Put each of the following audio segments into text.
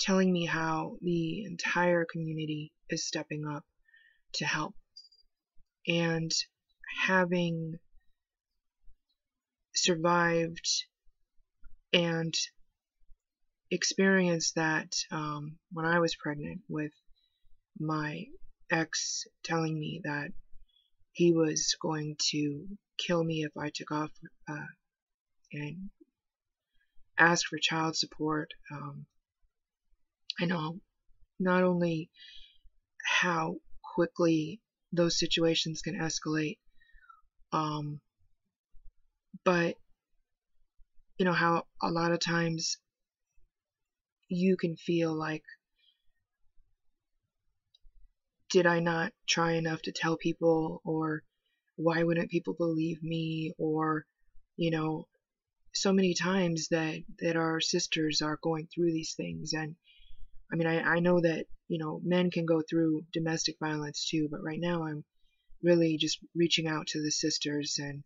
telling me how the entire community is stepping up to help. And having survived and experienced that when I was pregnant, with my ex telling me that he was going to kill me if I took off and asked for child support. I know not only how quickly those situations can escalate, but how a lot of times you can feel like, did I not try enough to tell people, or why wouldn't people believe me, or so many times that our sisters are going through these things. And I mean, I know that men can go through domestic violence too, but right now I'm really just reaching out to the sisters. And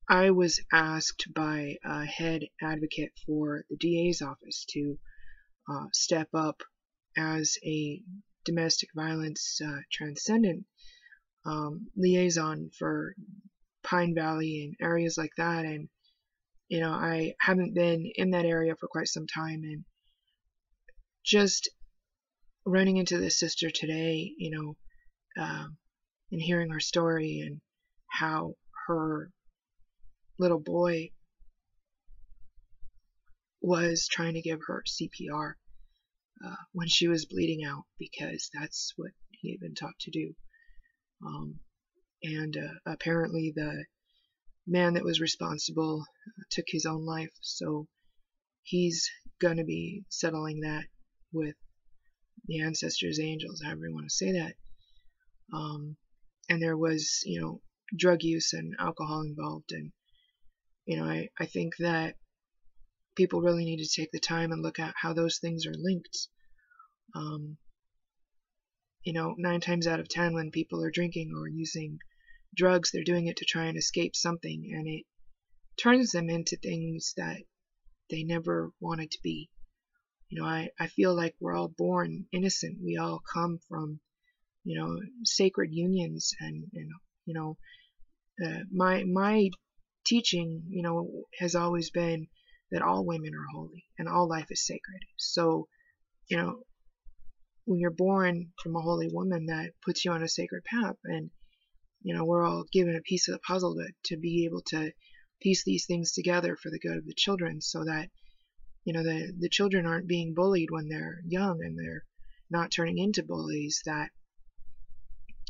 I was asked by a head advocate for the DA's office to step up as a domestic violence transcendent liaison for Pine Valley and areas like that. And I haven't been in that area for quite some time, and just running into this sister today, and hearing her story and how her little boy was trying to give her CPR when she was bleeding out, because that's what he had been taught to do. And apparently the man that was responsible took his own life, so he's going to be settling that with the ancestors, angels, however you want to say that. And there was, drug use and alcohol involved. And, I think that people really need to take the time and look at how those things are linked. 9 times out of 10 when people are drinking or using drugs, they're doing it to try and escape something, and it turns them into things that they never wanted to be. I feel like we're all born innocent. We all come from, sacred unions, and my teaching, has always been that all women are holy and all life is sacred. So, when you're born from a holy woman, that puts you on a sacred path, and we're all given a piece of the puzzle to be able to piece these things together for the good of the children, so that the children aren't being bullied when they're young, and they're not turning into bullies that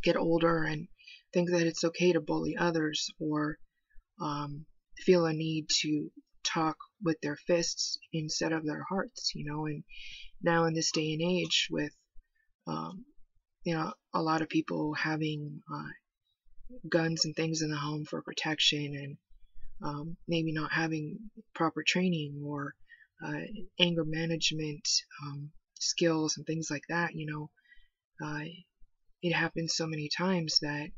get older and think that it's okay to bully others, or feel a need to talk with their fists instead of their hearts. And now in this day and age, with a lot of people having guns and things in the home for protection, and maybe not having proper training or anger management skills and things like that. It happens so many times that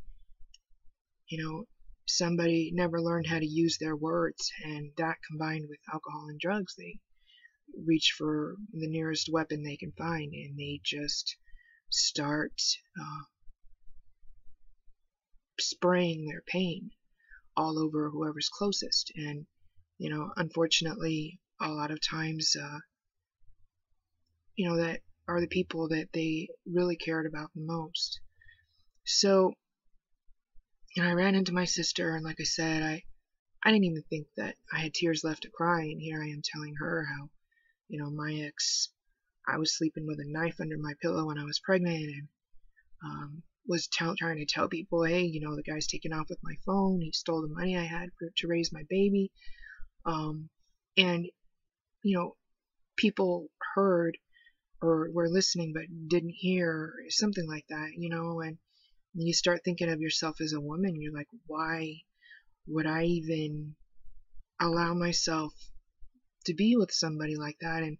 somebody never learned how to use their words, and that combined with alcohol and drugs, they reach for the nearest weapon they can find, and they just start spraying their pain all over whoever's closest. And unfortunately, a lot of times that are the people that they really cared about the most. So I ran into my sister, and like I said, I didn't even think that I had tears left to cry, and here I am telling her how my ex, I was sleeping with a knife under my pillow when I was pregnant, and was trying to tell people, hey, the guy's taken off with my phone, he stole the money I had to raise my baby. And people heard or were listening but didn't hear, something like that. And you start thinking of yourself as a woman. You're like, why would I even allow myself to be with somebody like that? And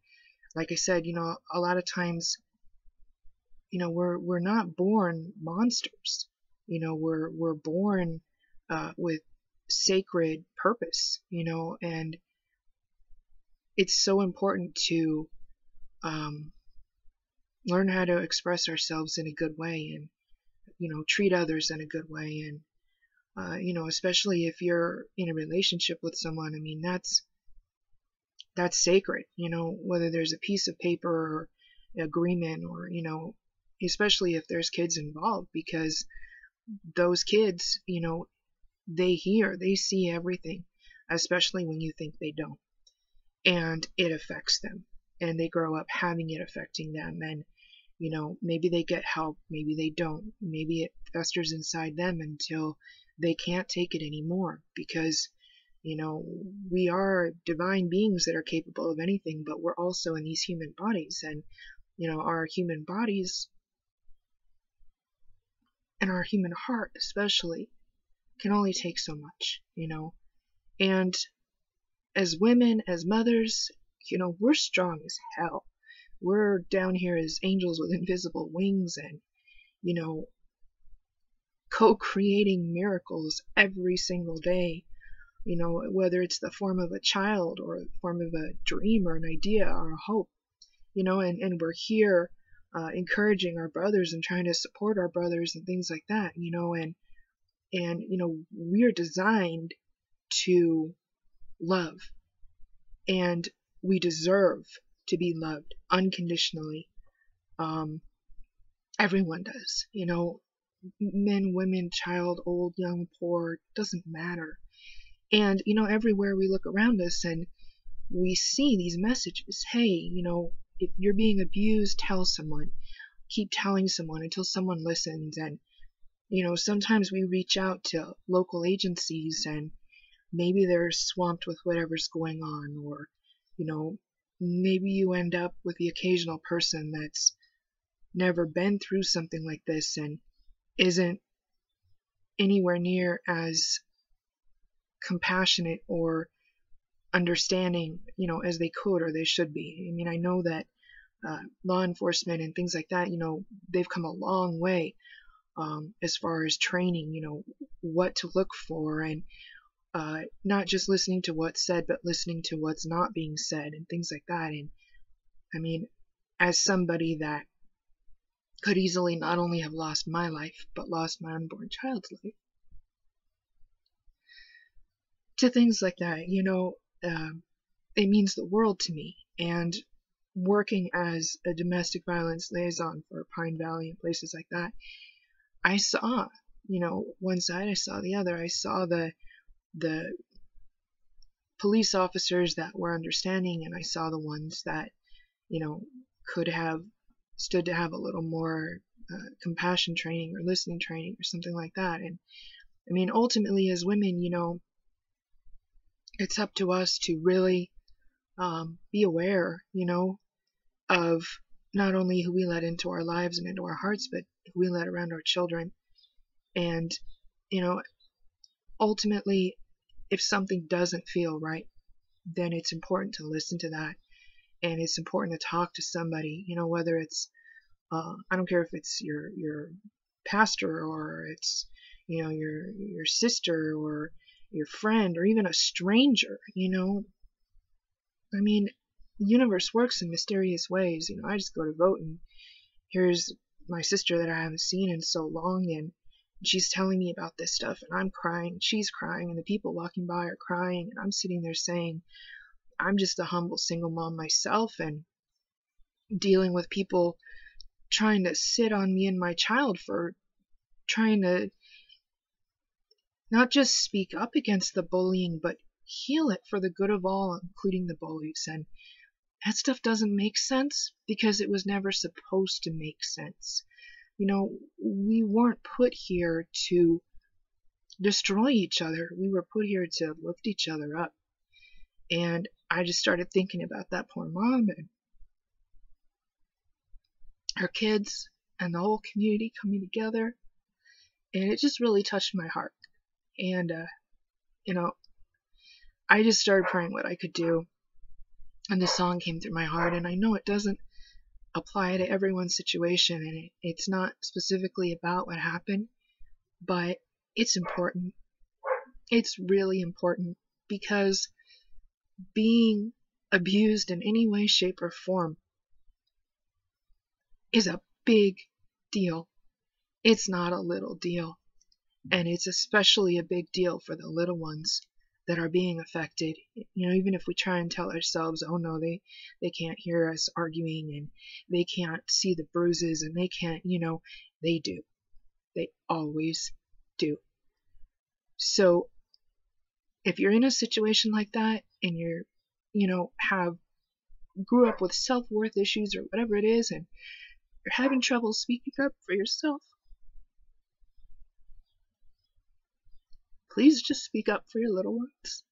like I said, a lot of times, we're not born monsters. We're born with sacred purpose, and it's so important to um, learn how to express ourselves in a good way, and treat others in a good way. And especially if you're in a relationship with someone, I mean, that's sacred, whether there's a piece of paper or agreement, or especially if there's kids involved, because those kids, they see everything, especially when you think they don't, and it affects them, and they grow up having it affecting them. And maybe they get help, maybe they don't, maybe it festers inside them until they can't take it anymore, because we are divine beings that are capable of anything, but we're also in these human bodies, and our human bodies and our human heart especially can only take so much. And as women, as mothers, we're strong as hell. We're down here as angels with invisible wings, and co-creating miracles every single day, whether it's the form of a child or the form of a dream or an idea or a hope, and we're here encouraging our brothers and trying to support our brothers and things like that, and we are designed to love, and we deserve to be loved unconditionally. Everyone does, men, women, child, old, young, poor, doesn't matter. And everywhere we look around us and we see these messages, hey, if you're being abused, tell someone, keep telling someone until someone listens. And sometimes we reach out to local agencies, and maybe they're swamped with whatever's going on, or maybe you end up with the occasional person that's never been through something like this and isn't anywhere near as compassionate or understanding, as they could or they should be. I mean, I know that law enforcement and things like that, they've come a long way as far as training, what to look for, and not just listening to what's said, but listening to what's not being said and things like that. And I mean, as somebody that could easily not only have lost my life, but lost my unborn child's life, to things like that, it means the world to me. And working as a domestic violence liaison for Pine Valley and places like that, I saw, one side, I saw the other. I saw the police officers that were understanding, and I saw the ones that, could have stood to have a little more compassion training or listening training or something like that. And I mean, ultimately, as women, it's up to us to really be aware, of not only who we let into our lives and into our hearts, but who we let around our children. And, ultimately, if something doesn't feel right, then it's important to listen to that. And it's important to talk to somebody, whether it's, I don't care if it's your pastor, or it's, your sister, or your friend, or even a stranger, I mean, the universe works in mysterious ways. I just go to vote, and here's my sister that I haven't seen in so long, and she's telling me about this stuff, and I'm crying, she's crying, and the people walking by are crying, and I'm sitting there saying, I'm just a humble single mom myself, and dealing with people trying to sit on me and my child for trying to not just speak up against the bullying, but heal it for the good of all, including the bullies. And that stuff doesn't make sense because it was never supposed to make sense. We weren't put here to destroy each other. We were put here to lift each other up. And I just started thinking about that poor mom and her kids and the whole community coming together. And it just really touched my heart. And, I just started praying what I could do. And the song came through my heart. And I know it doesn't apply to everyone's situation, and it's not specifically about what happened, but it's important. It's really important, because being abused in any way, shape, or form is a big deal. It's not a little deal. And it's especially a big deal for the little ones that are being affected. Even if we try and tell ourselves, oh no, they can't hear us arguing and they can't see the bruises and they can't, they do. They always do. So if you're in a situation like that and grew up with self-worth issues or whatever it is and you're having trouble speaking up for yourself, please just speak up for your little ones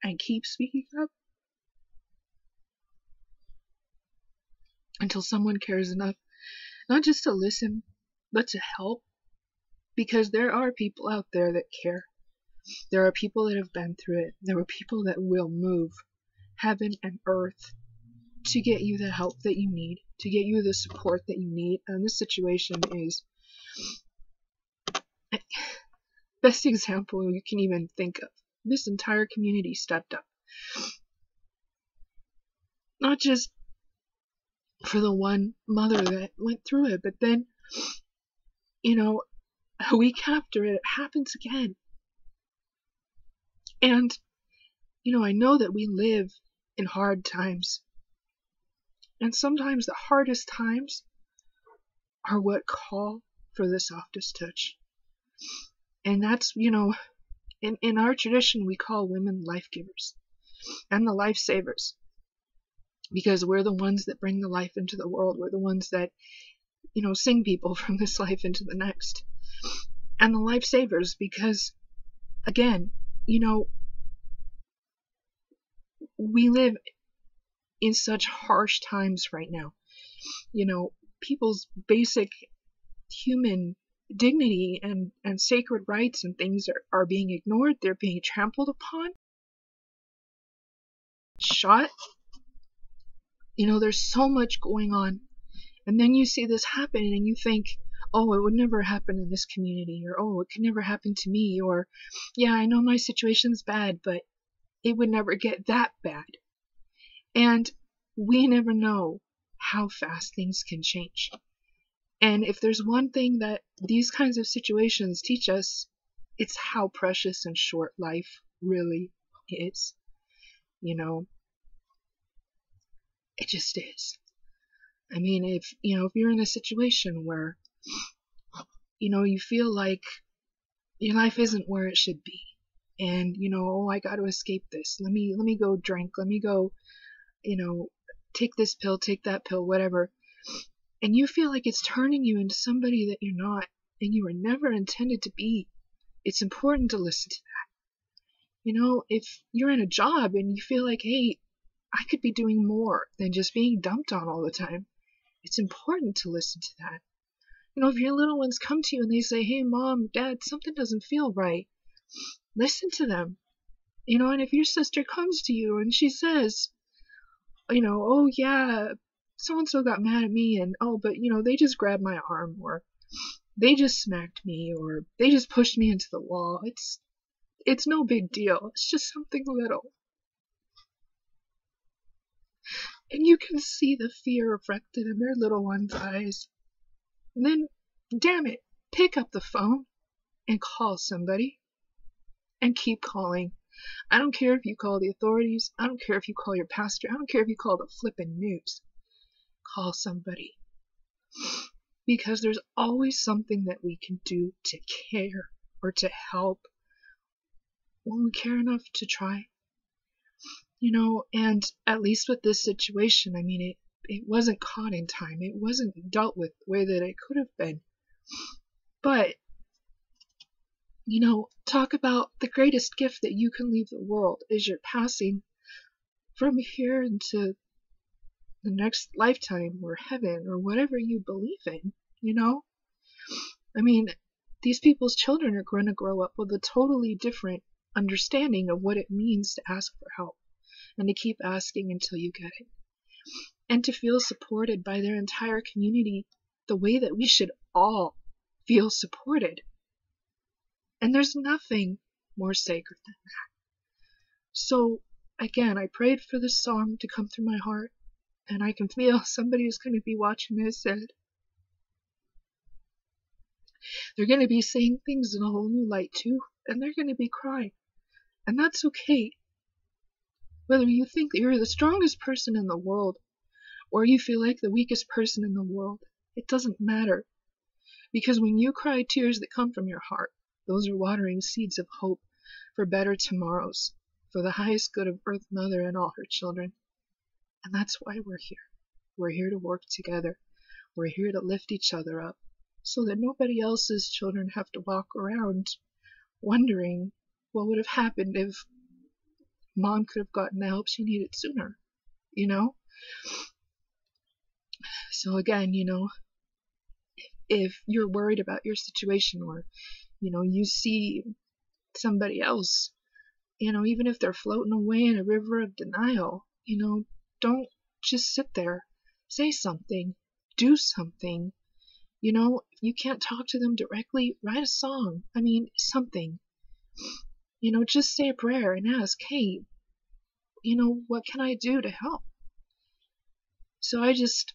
and keep speaking up until someone cares enough, not just to listen, but to help, because there are people out there that care. There are people that have been through it. There are people that will move heaven and earth to get you the help that you need, to get you the support that you need. And this situation is best example you can even think of. This entire community stepped up. Not just for the one mother that went through it, but then, a week after it happens again. And, I know that we live in hard times. And sometimes the hardest times are what call for the softest touch. And that's, in our tradition, we call women life givers and the life savers. Because we're the ones that bring the life into the world. We're the ones that, sing people from this life into the next. And the life savers because, again, we live in such harsh times right now. People's basic human dignity and sacred rights and things are being ignored. They're being trampled upon, shot. There's so much going on. And then you see this happen and you think, oh, it would never happen in this community, or oh, it could never happen to me, or yeah, I know my situation's bad, but it would never get that bad. And we never know how fast things can change. And if there's one thing that these kinds of situations teach us, it's how precious and short life really is. It just is. I mean, if you're in a situation where, you feel like your life isn't where it should be, and, oh, I got to escape this. Let me go drink. Let me go, take this pill, take that pill, whatever. And you feel like it's turning you into somebody that you're not, and you were never intended to be. It's important to listen to that. If you're in a job and you feel like, hey, I could be doing more than just being dumped on all the time, it's important to listen to that. If your little ones come to you and they say, hey, mom, dad, something doesn't feel right, listen to them. And if your sister comes to you and she says, oh yeah, so-and-so got mad at me, and oh, but they just grabbed my arm, or they just smacked me, or they just pushed me into the wall. It's no big deal. It's just something little. And you can see the fear reflected in their little one's eyes. And then, damn it, pick up the phone and call somebody. And keep calling. I don't care if you call the authorities. I don't care if you call your pastor. I don't care if you call the flippin' news. Call somebody. Because there's always something that we can do to care or to help when we care enough to try. And at least with this situation, I mean, it wasn't caught in time. It wasn't dealt with the way that it could have been. But, talk about the greatest gift that you can leave the world is your passing from here into the next lifetime or heaven or whatever you believe in, I mean, these people's children are going to grow up with a totally different understanding of what it means to ask for help and to keep asking until you get it. And to feel supported by their entire community the way that we should all feel supported. And there's nothing more sacred than that. So again, I prayed for this song to come through my heart, and I can feel somebody is going to be watching this, and they're going to be seeing things in a whole new light too, and they're going to be crying, and that's okay. Whether you think that you're the strongest person in the world, or you feel like the weakest person in the world, it doesn't matter. Because when you cry tears that come from your heart, those are watering seeds of hope for better tomorrows, for the highest good of Earth Mother and all her children. And that's why we're here. We're here to work together. We're here to lift each other up, so that nobody else's children have to walk around wondering what would have happened if Mom could have gotten the help she needed sooner, you know? So again, if you're worried about your situation, or, you see somebody else, even if they're floating away in a river of denial, don't just sit there. Say something. Do something. If you can't talk to them directly, write a song. I mean, something. Just say a prayer and ask, hey, what can I do to help? So I just,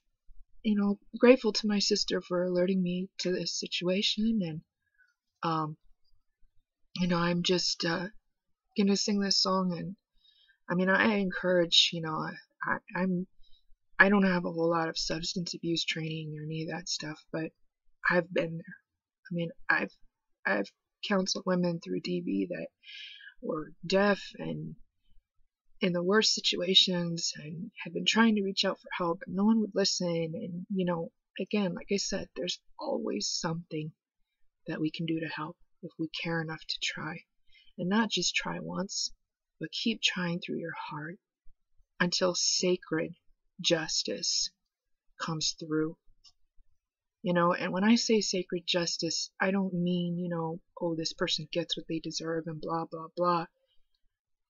grateful to my sister for alerting me to this situation, and, I'm just, gonna sing this song, and, I encourage, I don't have a whole lot of substance abuse training or any of that stuff, but I've been there. I've counseled women through DV that were deaf and in the worst situations, and had been trying to reach out for help, and no one would listen. And, again, like I said, there's always something that we can do to help if we care enough to try. And not just try once, but keep trying through your heart until sacred justice comes through. And when I say sacred justice, I don't mean, oh, this person gets what they deserve and blah, blah, blah.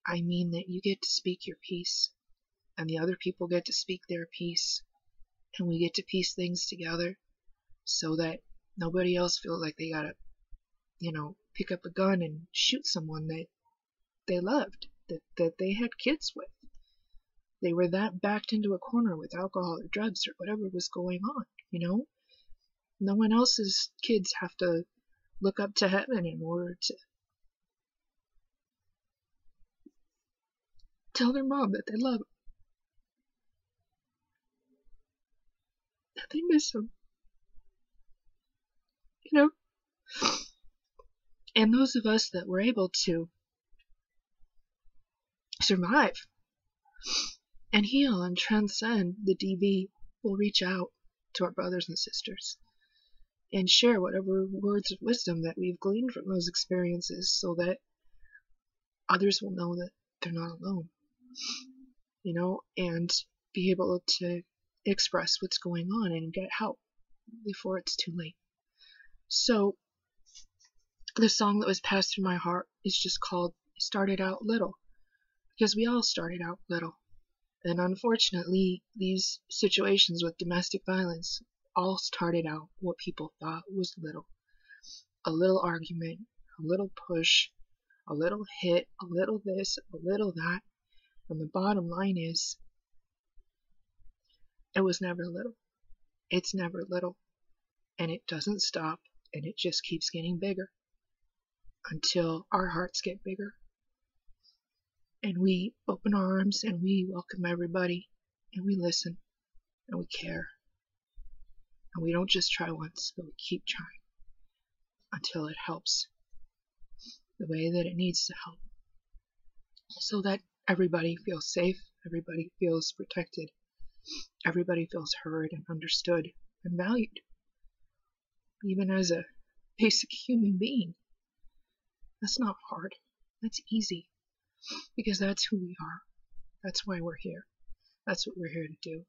I mean that you get to speak your piece, and the other people get to speak their piece, and we get to piece things together so that nobody else feels like they gotta, pick up a gun and shoot someone that they loved, that they had kids with. They were that backed into a corner with alcohol or drugs or whatever was going on, No one else's kids have to look up to heaven in order to tell their mom that they love them, that they miss them, And those of us that were able to survive and heal and transcend the DV will reach out to our brothers and sisters and share whatever words of wisdom that we've gleaned from those experiences, so that others will know that they're not alone, and be able to express what's going on and get help before it's too late. So the song that was passed through my heart is just called Started Out Little, because we all started out little. And unfortunately, these situations with domestic violence all started out what people thought was little. A little argument, a little push, a little hit, a little this, a little that. And the bottom line is, it was never little. It's never little. And it doesn't stop, and it just keeps getting bigger until our hearts get bigger. And we open our arms and we welcome everybody, and we listen, and we care. And we don't just try once, but we keep trying until it helps the way that it needs to help, so that everybody feels safe, everybody feels protected, everybody feels heard and understood and valued, even as a basic human being. That's not hard. That's easy, because that's who we are. That's why we're here. That's what we're here to do.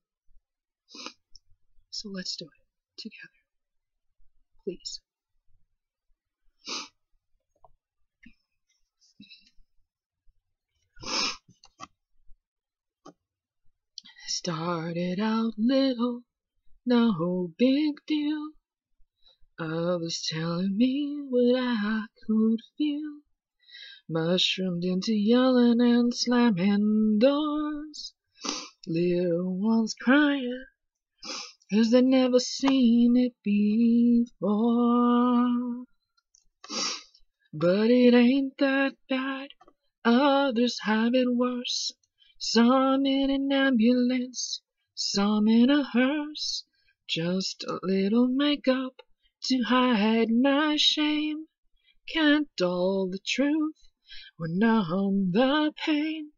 So let's do it together, please. Started out little, no big deal. Others telling me what I could feel. mushroomed into yelling and slamming doors. Little ones crying 'cause they'd never seen it before. But it ain't that bad, others have it worse. Some in an ambulance, some in a hearse. Just a little makeup to hide my shame. Can't dull the truth or numb the pain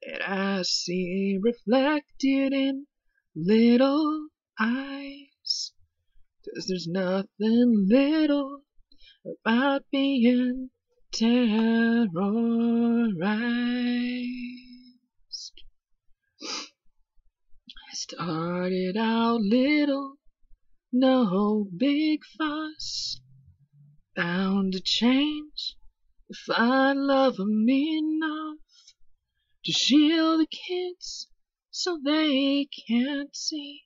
that I see reflected in little eyes. 'Cause there's nothing little about being terrorized. I started out little, no big fuss. Bound to change if I love 'em enough to shield the kids so they can't see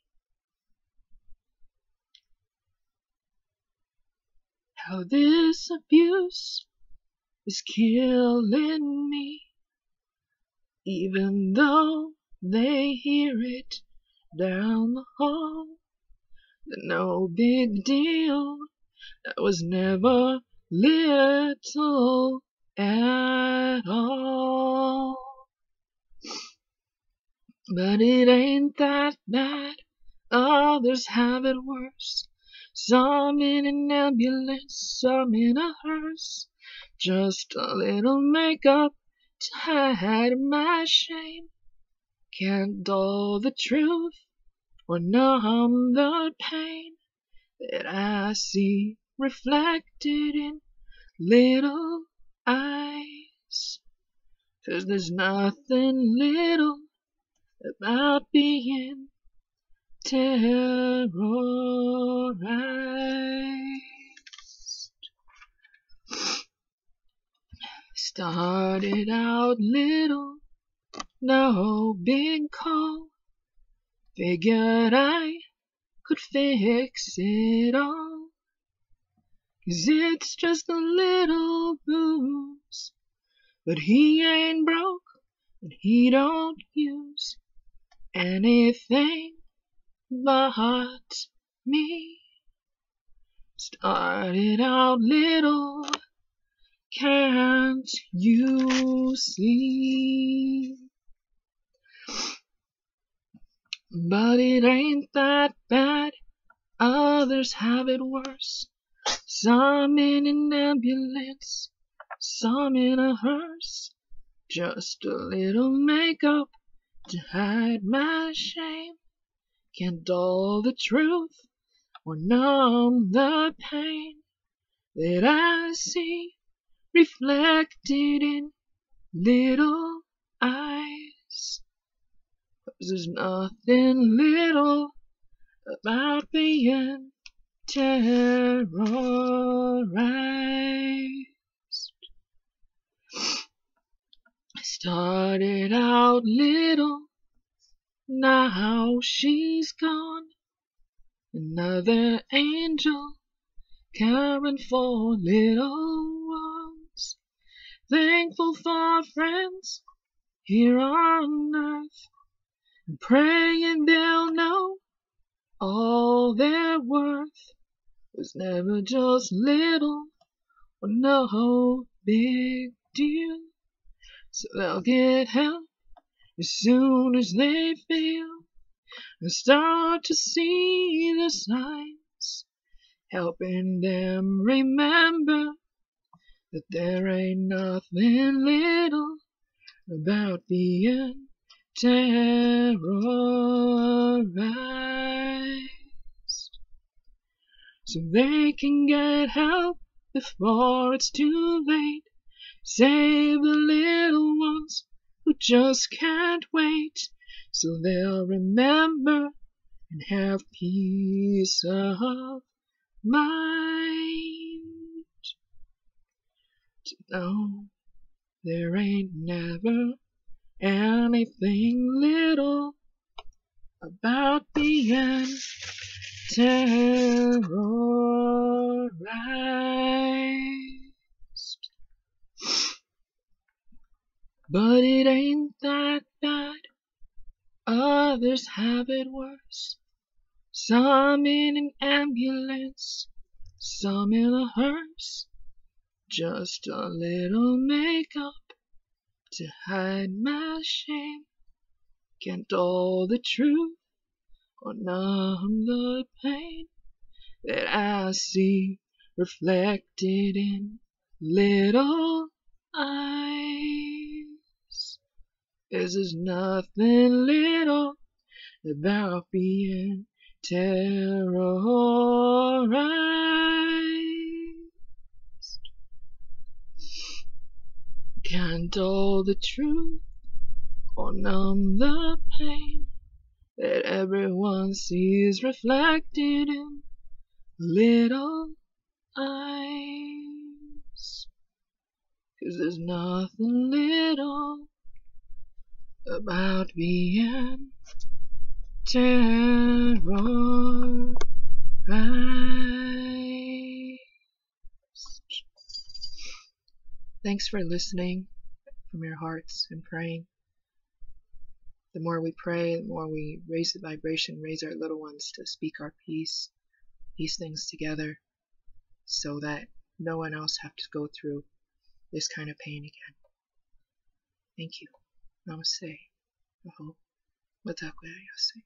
how this abuse is killing me. Even though they hear it down the hall, no big deal. I was never little at all. But it ain't that bad, others have it worse. Some in an ambulance, some in a hearse. Just a little makeup to hide my shame. Can't dull the truth or numb the pain that I see reflected in little eyes. 'Cause there's nothing little about being terrorized. Started out little, no big call. Figured I could fix it all. 'Cause it's just a little booze. But he ain't broke, and he don't use anything but me. Started out little, can't you see? But it ain't that bad, others have it worse. Some in an ambulance, some in a hearse. Just a little makeup to hide my shame. Can't dull the truth or numb the pain that I see reflected in little eyes. 'Cause there's nothing little about being terrorized. I started out little, now she's gone. Another angel caring for little ones. Thankful for friends here on earth, and praying they'll know all their worth was never just little or no big deal. So they'll get help as soon as they feel and start to see the signs, helping them remember that there ain't nothing little about being terrorized. So they can get help before it's too late. Save the little ones who just can't wait, so they'll remember and have peace of mind. To know there ain't never anything little about being terrorized. But it ain't that bad. Others have it worse. Some in an ambulance, some in a hearse. Just a little makeup to hide my shame. Can't dull the truth or numb the pain that I see reflected in little eyes. There's nothing little about being terrorized. Can't dull the truth or numb the pain that everyone sees reflected in little eyes. 'Cause there's nothing little about being terrorized. Thanks for listening from your hearts and praying. The more we pray, the more we raise the vibration, raise our little ones to speak our peace, these things together, so that no one else have to go through this kind of pain again. Thank you. Namaste. Aho. Watakwayase.